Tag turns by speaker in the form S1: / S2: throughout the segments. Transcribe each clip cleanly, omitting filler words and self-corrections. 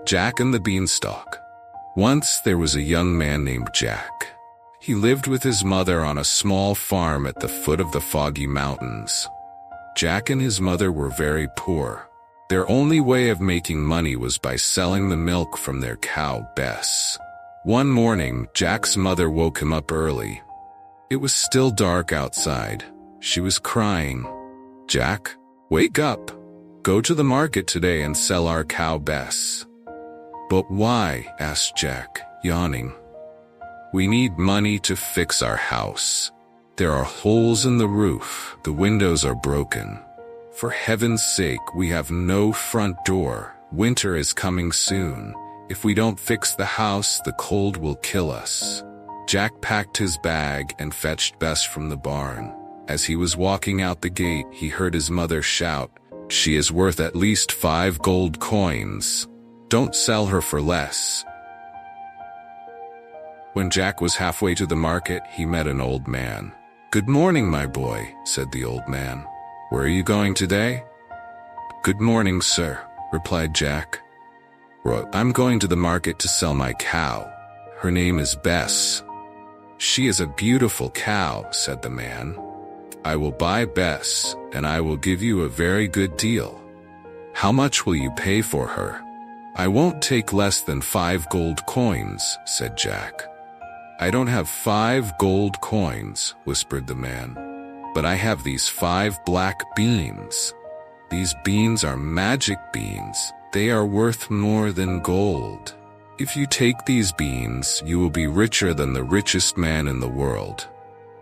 S1: Jack and the Beanstalk. Once there was a young man named Jack. He lived with his mother on a small farm at the foot of the foggy mountains. Jack and his mother were very poor. Their only way of making money was by selling the milk from their cow, Bess. One morning, Jack's mother woke him up early. It was still dark outside. She was crying. "Jack, wake up. Go to the market today and sell our cow, Bess." "But why?" asked Jack, yawning. "We need money to fix our house. There are holes in the roof. The windows are broken. For heaven's sake, we have no front door. Winter is coming soon. If we don't fix the house, the cold will kill us." Jack packed his bag and fetched Bess from the barn. As he was walking out the gate, he heard his mother shout, "She is worth at least 5 gold coins. Don't sell her for less." When Jack was halfway to the market, he met an old man. "Good morning, my boy," said the old man. "Where are you going today?" "Good morning, sir," replied Jack. "Well, I'm going to the market to sell my cow. Her name is Bess." "She is a beautiful cow," said the man. "I will buy Bess, and I will give you a very good deal." "How much will you pay for her?" "I won't take less than 5 gold coins," said Jack. "I don't have 5 gold coins," whispered the man. "But I have these 5 black beans. These beans are magic beans. They are worth more than gold. If you take these beans, you will be richer than the richest man in the world."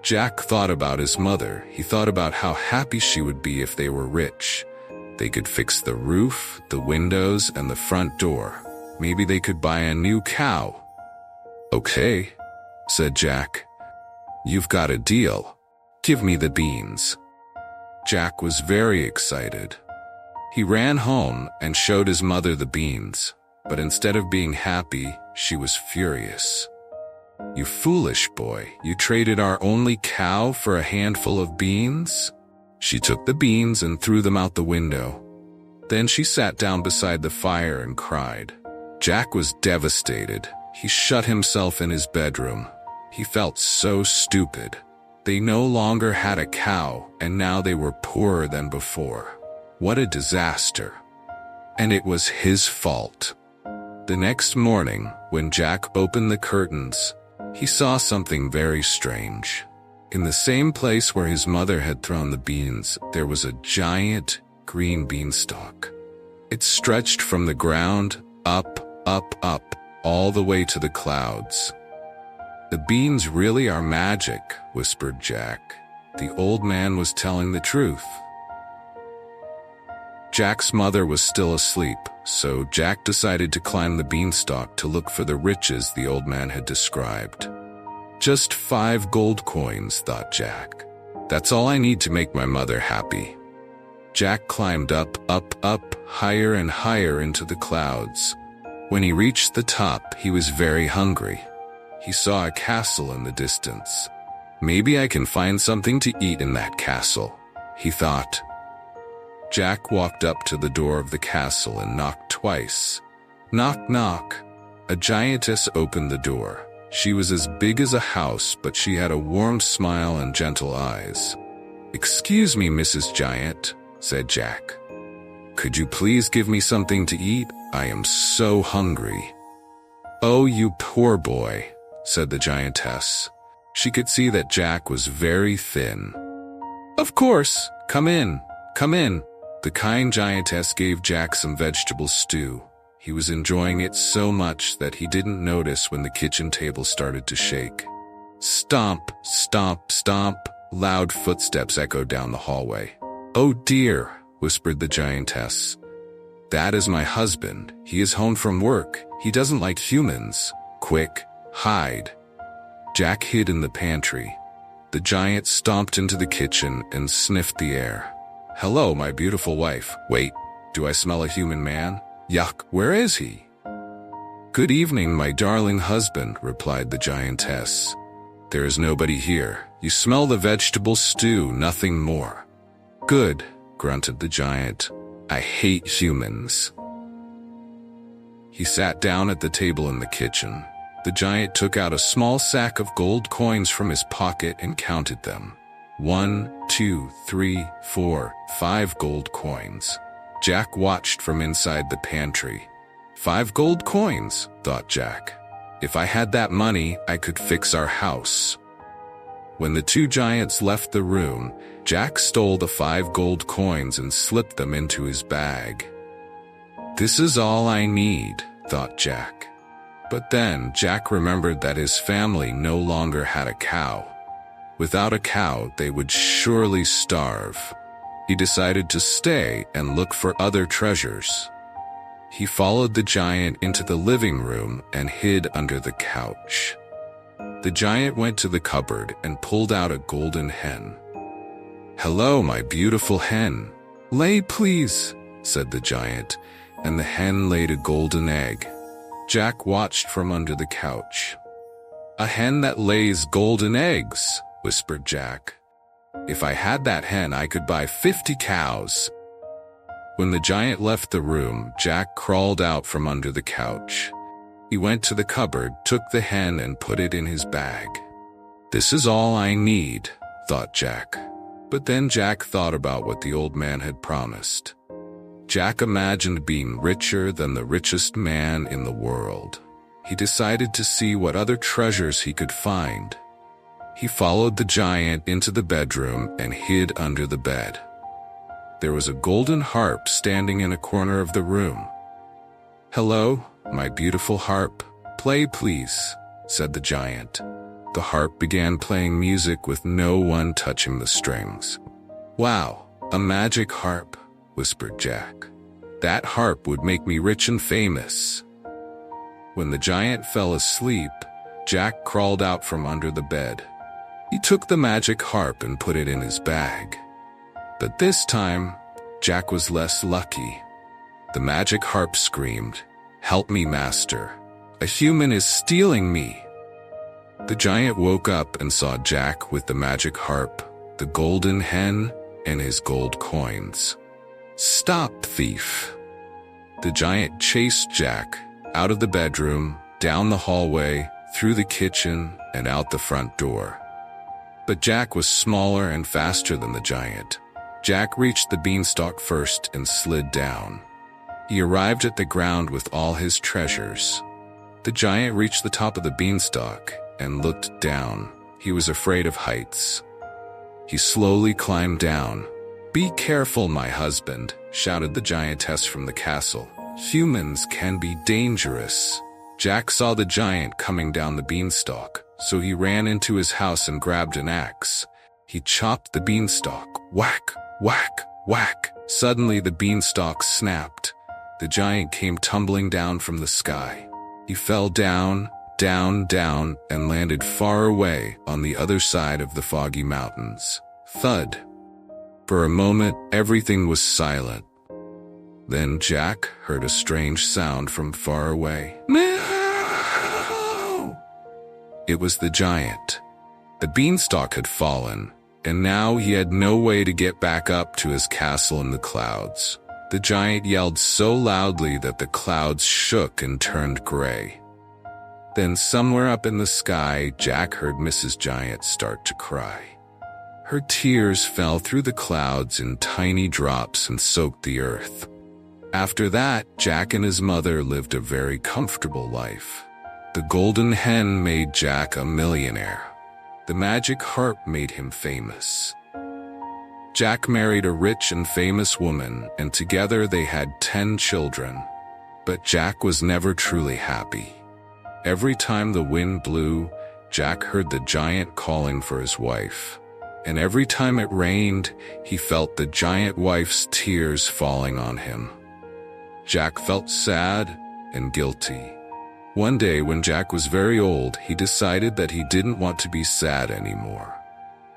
S1: Jack thought about his mother. He thought about how happy she would be if they were rich. They could fix the roof, the windows, and the front door. Maybe they could buy a new cow. "Okay," said Jack. "You've got a deal. Give me the beans." Jack was very excited. He ran home and showed his mother the beans, but instead of being happy, she was furious. "You foolish boy, you traded our only cow for a handful of beans?" She took the beans and threw them out the window. Then she sat down beside the fire and cried. Jack was devastated. He shut himself in his bedroom. He felt so stupid. They no longer had a cow, and now they were poorer than before. What a disaster. And it was his fault. The next morning, when Jack opened the curtains, he saw something very strange. In the same place where his mother had thrown the beans, there was a giant green beanstalk. It stretched from the ground, up, all the way to the clouds. "The beans really are magic," whispered Jack. The old man was telling the truth. Jack's mother was still asleep, so Jack decided to climb the beanstalk to look for the riches the old man had described. "Just 5 gold coins," thought Jack. "That's all I need to make my mother happy." Jack climbed up, higher and higher into the clouds. When he reached the top, he was very hungry. He saw a castle in the distance. "Maybe I can find something to eat in that castle," he thought. Jack walked up to the door of the castle and knocked twice. Knock, knock. A giantess opened the door. She was as big as a house, but she had a warm smile and gentle eyes. "Excuse me, Mrs. Giant," said Jack. "Could you please give me something to eat? I am so hungry." "Oh, you poor boy," said the giantess. She could see that Jack was very thin. "Of course, come in, come in." The kind giantess gave Jack some vegetable stew. He was enjoying it so much that he didn't notice when the kitchen table started to shake. Stomp, stomp, stomp, loud footsteps echoed down the hallway. "Oh dear," whispered the giantess. "That is my husband. He is home from work. He doesn't like humans. Quick, hide." Jack hid in the pantry. The giant stomped into the kitchen and sniffed the air. "Hello, my beautiful wife. Wait, do I smell a human man? Yuck, where is he?" "Good evening, my darling husband," replied the giantess. "There is nobody here. You smell the vegetable stew, nothing more." "Good," grunted the giant. "I hate humans." He sat down at the table in the kitchen. The giant took out a small sack of gold coins from his pocket and counted them. 1, 2, 3, 4, 5 gold coins. Jack watched from inside the pantry. 5 gold coins, thought Jack. If I had that money, I could fix our house. When the two giants left the room, Jack stole the 5 gold coins and slipped them into his bag. This is all I need, thought Jack. But then Jack remembered that his family no longer had a cow. Without a cow, they would surely starve. He decided to stay and look for other treasures. He followed the giant into the living room and hid under the couch. The giant went to the cupboard and pulled out a golden hen. "Hello, my beautiful hen. Lay, please," said the giant, and the hen laid a golden egg. Jack watched from under the couch. "A hen that lays golden eggs," whispered Jack. "If I had that hen, I could buy 50 cows. When the giant left the room, Jack crawled out from under the couch. He went to the cupboard, took the hen, and put it in his bag. This is all I need, thought Jack. But then Jack thought about what the old man had promised. Jack imagined being richer than the richest man in the world. He decided to see what other treasures he could find. He followed the giant into the bedroom and hid under the bed. There was a golden harp standing in a corner of the room. "Hello, my beautiful harp. Play, please," said the giant. The harp began playing music with no one touching the strings. "Wow, a magic harp," whispered Jack. "That harp would make me rich and famous." When the giant fell asleep, Jack crawled out from under the bed. He took the magic harp and put it in his bag. But this time, Jack was less lucky. The magic harp screamed, "Help me, master. A human is stealing me." The giant woke up and saw Jack with the magic harp, the golden hen, and his gold coins. "Stop, thief!" The giant chased Jack out of the bedroom, down the hallway, through the kitchen, and out the front door. But Jack was smaller and faster than the giant. Jack reached the beanstalk first and slid down. He arrived at the ground with all his treasures. The giant reached the top of the beanstalk and looked down. He was afraid of heights. He slowly climbed down. "Be careful, my husband," shouted the giantess from the castle. "Humans can be dangerous." Jack saw the giant coming down the beanstalk, so he ran into his house and grabbed an axe. He chopped the beanstalk. Whack, whack, whack. Suddenly the beanstalk snapped. The giant came tumbling down from the sky. He fell down, down, down, and landed far away on the other side of the foggy mountains. Thud. For a moment, everything was silent. Then Jack heard a strange sound from far away. Meow! It was the giant. The beanstalk had fallen, and now he had no way to get back up to his castle in the clouds. The giant yelled so loudly that the clouds shook and turned gray. Then somewhere up in the sky, Jack heard Mrs. Giant start to cry. Her tears fell through the clouds in tiny drops and soaked the earth. After that, Jack and his mother lived a very comfortable life. The golden hen made Jack a millionaire. The magic harp made him famous. Jack married a rich and famous woman, and together they had 10 children. But Jack was never truly happy. Every time the wind blew, Jack heard the giant calling for his wife. And every time it rained, he felt the giant wife's tears falling on him. Jack felt sad and guilty. One day when Jack was very old, he decided that he didn't want to be sad anymore.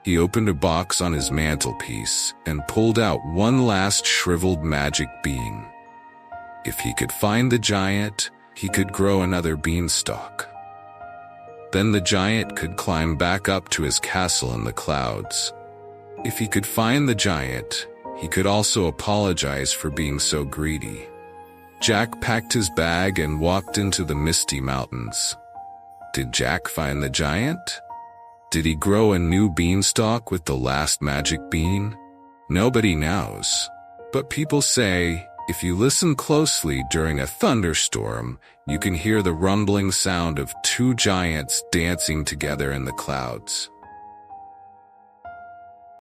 S1: He opened a box on his mantelpiece and pulled out one last shriveled magic bean. If he could find the giant, he could grow another beanstalk. Then the giant could climb back up to his castle in the clouds. If he could find the giant, he could also apologize for being so greedy. Jack packed his bag and walked into the misty mountains. Did Jack find the giant? Did he grow a new beanstalk with the last magic bean? Nobody knows. But people say, if you listen closely during a thunderstorm, you can hear the rumbling sound of two giants dancing together in the clouds.